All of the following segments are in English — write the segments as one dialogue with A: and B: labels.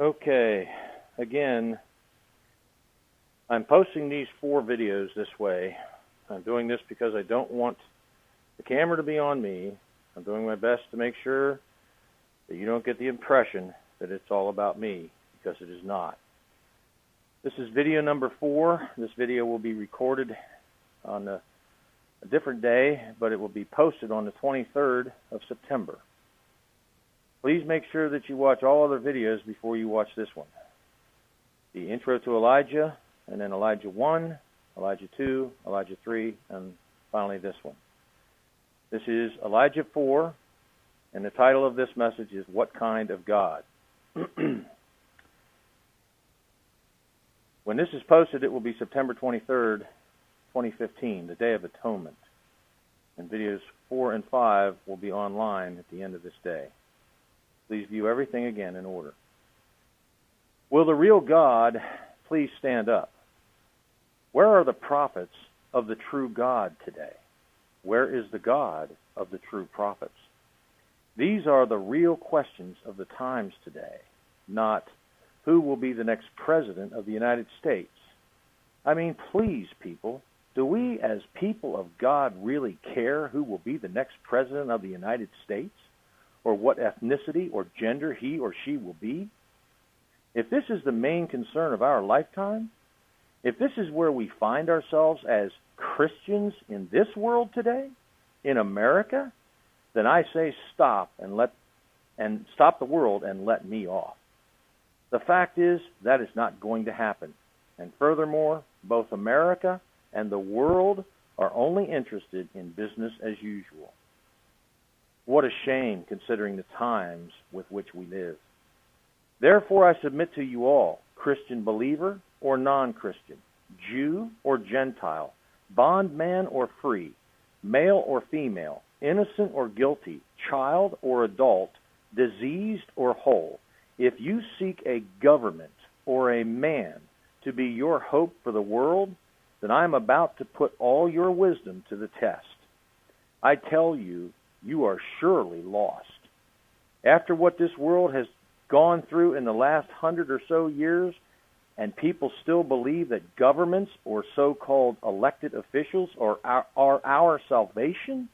A: Okay, again, I'm posting these 4 videos this way. I'm doing this because I don't want the camera to be on me. I'm doing my best to make sure that you don't get the impression that it's all about me, because it is not. This is video number 4. This video will be recorded on a different day, but it will be posted on the 23rd of September. Please make sure that you watch all other videos before you watch this one. The intro to Elijah, and then Elijah 1, Elijah 2, Elijah 3, and finally this one. This is Elijah 4, and the title of this message is What Kind of God? When this is posted, it will be September 23rd, 2015, the Day of Atonement. And videos 4 and 5 will be online at the end of this day. Please view everything again in order. Will the real God please stand up? Where are the prophets of the true God today? Where is the God of the true prophets? These are the real questions of the times today, not who will be the next president of the United States. I mean, please, people, do we as people of God really care who will be the next president of the United States, or what ethnicity or gender he or she will be? If this is the main concern of our lifetime, if this is where we find ourselves as Christians in this world today, in America, then I say stop and stop the world and let me off. The fact is that is not going to happen. And furthermore, both America and the world are only interested in business as usual. What a shame, considering the times with which we live. Therefore, I submit to you all, Christian believer or non-Christian, Jew or Gentile, bondman or free, male or female, innocent or guilty, child or adult, diseased or whole, if you seek a government or a man to be your hope for the world, then I am about to put all your wisdom to the test. I tell you, you are surely lost. After what this world has gone through in the last 100 or so years, and people still believe that governments or so-called elected officials are our salvation,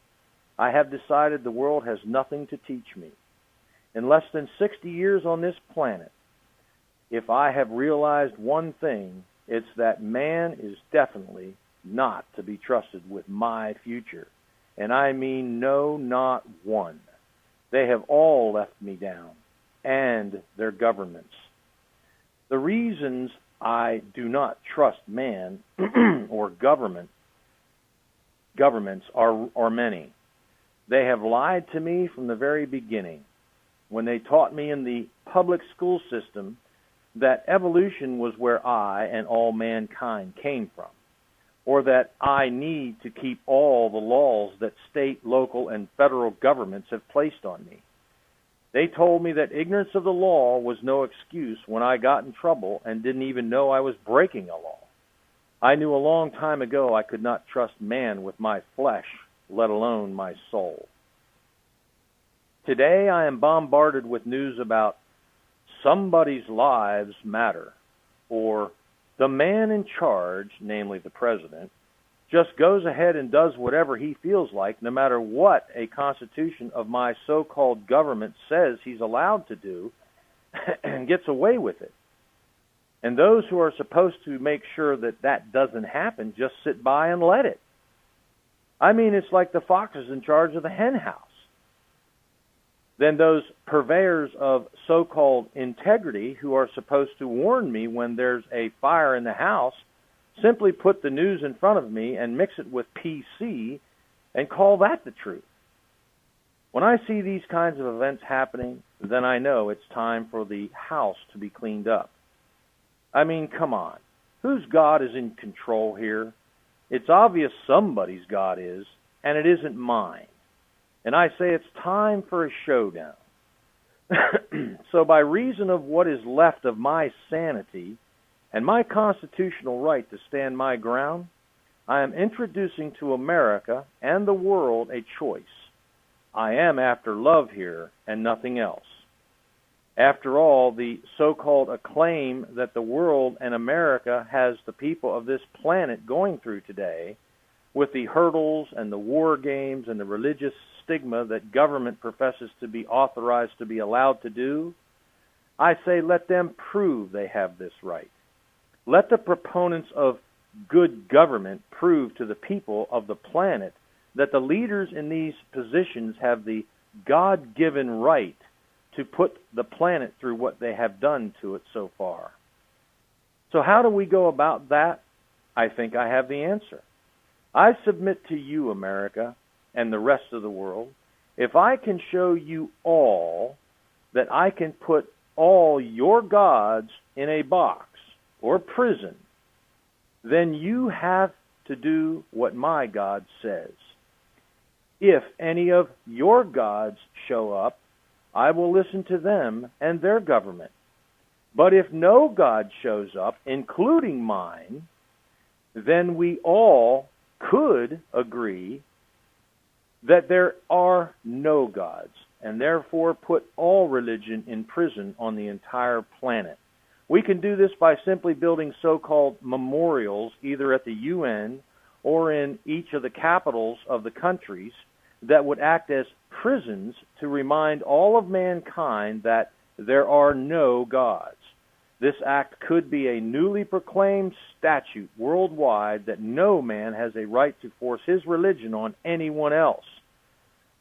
A: I have decided the world has nothing to teach me. In less than 60 years on this planet, if I have realized one thing, it's that man is definitely not to be trusted with my future. And I mean no, not one. They have all left me down, and their governments. The reasons I do not trust man or governments are many. They have lied to me from the very beginning, when they taught me in the public school system that evolution was where I and all mankind came from, or that I need to keep all the laws that state, local, and federal governments have placed on me. They told me that ignorance of the law was no excuse when I got in trouble and didn't even know I was breaking a law. I knew a long time ago I could not trust man with my flesh, let alone my soul. Today I am bombarded with news about somebody's lives matter, or the man in charge, namely the president, just goes ahead and does whatever he feels like, no matter what a constitution of my so-called government says he's allowed to do, and gets away with it. And those who are supposed to make sure that that doesn't happen just sit by and let it. I mean, it's like the foxes in charge of the hen house. Then those purveyors of so-called integrity who are supposed to warn me when there's a fire in the house simply put the news in front of me and mix it with PC and call that the truth. When I see these kinds of events happening, then I know it's time for the house to be cleaned up. I mean, come on. Whose God is in control here? It's obvious somebody's God is, and it isn't mine. And I say it's time for a showdown. So by reason of what is left of my sanity and my constitutional right to stand my ground, I am introducing to America and the world a choice. I am after love here and nothing else. After all, the so-called acclaim that the world and America has the people of this planet going through today, with the hurdles and the war games and the religious stigma that government professes to be authorized to be allowed to do, I say let them prove they have this right. Let the proponents of good government prove to the people of the planet that the leaders in these positions have the God-given right to put the planet through what they have done to it so far. So how do we go about that? I think I have the answer. I submit to you, America, and the rest of the world, if I can show you all that I can put all your gods in a box or prison, then you have to do what my God says. If any of your gods show up, I will listen to them and their government. But if no God shows up, including mine, then we all could agree that there are no gods, and therefore put all religion in prison on the entire planet. We can do this by simply building so-called memorials either at the UN or in each of the capitals of the countries that would act as prisons to remind all of mankind that there are no gods. This act could be a newly proclaimed statute worldwide that no man has a right to force his religion on anyone else.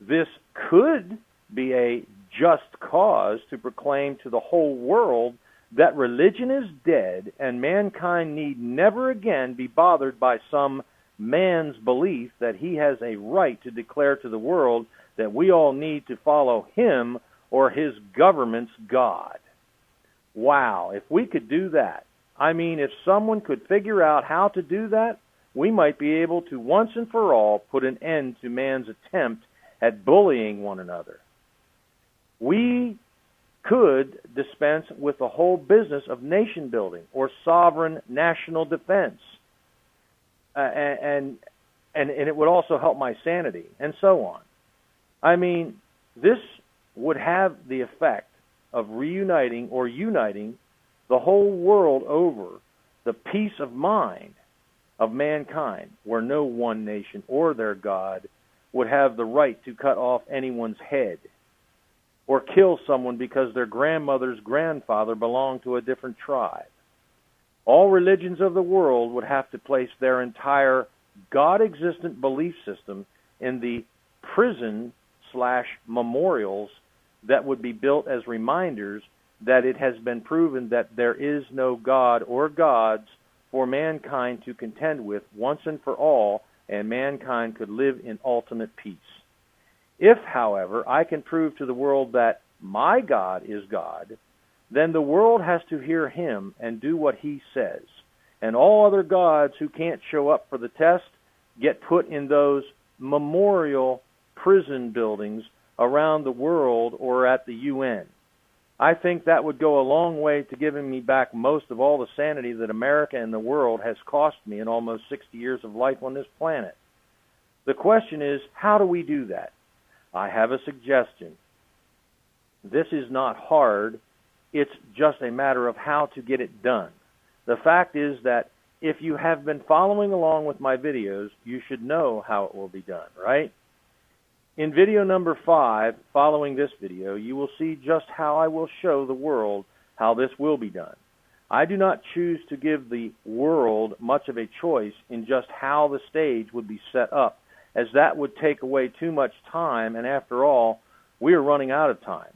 A: This could be a just cause to proclaim to the whole world that religion is dead and mankind need never again be bothered by some man's belief that he has a right to declare to the world that we all need to follow him or his government's God. Wow, if we could do that, I mean, if someone could figure out how to do that, we might be able to once and for all put an end to man's attempt at bullying one another. We could dispense with the whole business of nation building or sovereign national defense. And it would also help my sanity, and so on. I mean, this would have the effect of reuniting or uniting the whole world over the peace of mind of mankind, where no one nation or their God would have the right to cut off anyone's head or kill someone because their grandmother's grandfather belonged to a different tribe. All religions of the world would have to place their entire God-existent belief system in the prison/memorials that would be built as reminders that it has been proven that there is no God or gods for mankind to contend with once and for all, and mankind could live in ultimate peace. If, however, I can prove to the world that my God is God, then the world has to hear him and do what he says. And all other gods who can't show up for the test get put in those memorial prison buildings around the world or at the UN. I think that would go a long way to giving me back most of all the sanity that America and the world has cost me in almost 60 years of life on this planet. The question is, how do we do that? I have a suggestion. This is not hard. It's just a matter of how to get it done. The fact is that if you have been following along with my videos, you should know how it will be done, right? In video number 5, following this video, you will see just how I will show the world how this will be done. I do not choose to give the world much of a choice in just how the stage would be set up, as that would take away too much time, and after all, we are running out of time.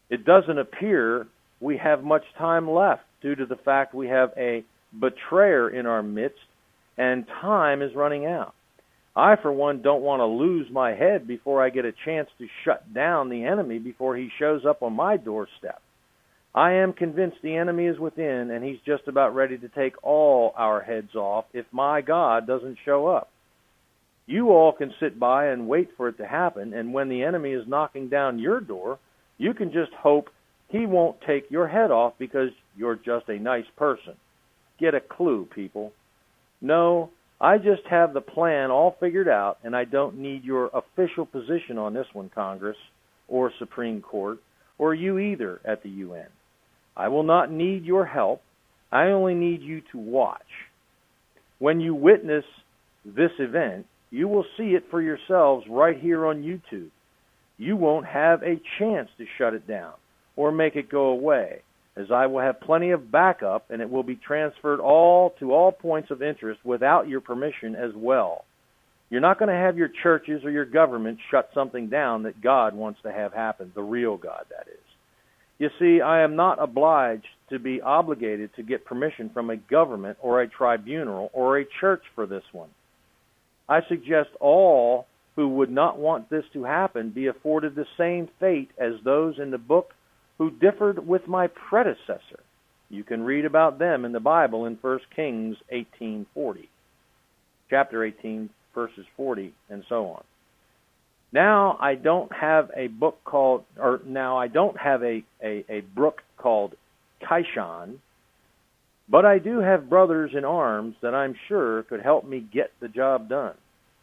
A: It doesn't appear we have much time left due to the fact we have a betrayer in our midst and time is running out. I, for one, don't want to lose my head before I get a chance to shut down the enemy before he shows up on my doorstep. I am convinced the enemy is within, and he's just about ready to take all our heads off if my God doesn't show up. You all can sit by and wait for it to happen, and when the enemy is knocking down your door, you can just hope he won't take your head off because you're just a nice person. Get a clue, people. No, I just have the plan all figured out, and I don't need your official position on this one, Congress or Supreme Court, or you either at the UN. I will not need your help. I only need you to watch. When you witness this event, you will see it for yourselves right here on YouTube. You won't have a chance to shut it down or make it go away, as I will have plenty of backup, and it will be transferred to all points of interest without your permission as well. You're not going to have your churches or your government shut something down that God wants to have happen, the real God, that is. You see, I am not obliged to be obligated to get permission from a government or a tribunal or a church for this one. I suggest all who would not want this to happen be afforded the same fate as those in the book who differed with my predecessor. You can read about them in the Bible in 1 Kings 18:40, chapter 18, verses 40, and so on. Now I don't have a brook called Kishon, but I do have brothers in arms that I'm sure could help me get the job done.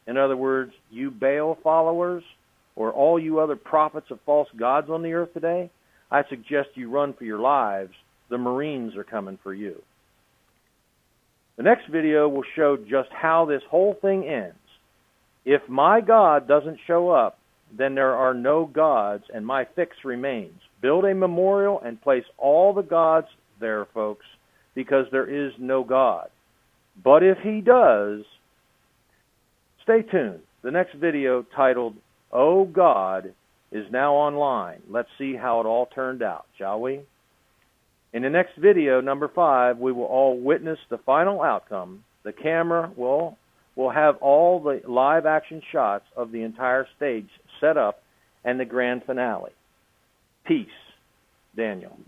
A: In other words, you Baal followers, or all you other prophets of false gods on the earth today, I suggest you run for your lives. The Marines are coming for you. The next video will show just how this whole thing ends. If my God doesn't show up, then there are no gods, and my fix remains. Build a memorial and place all the gods there, folks, because there is no God. But if he does, stay tuned. The next video, titled, "Oh God," is now online. Let's see how it all turned out, shall we? In the next video, number 5, we will all witness the final outcome. The camera will have all the live action shots of the entire stage set up and the grand finale. Peace, Daniel.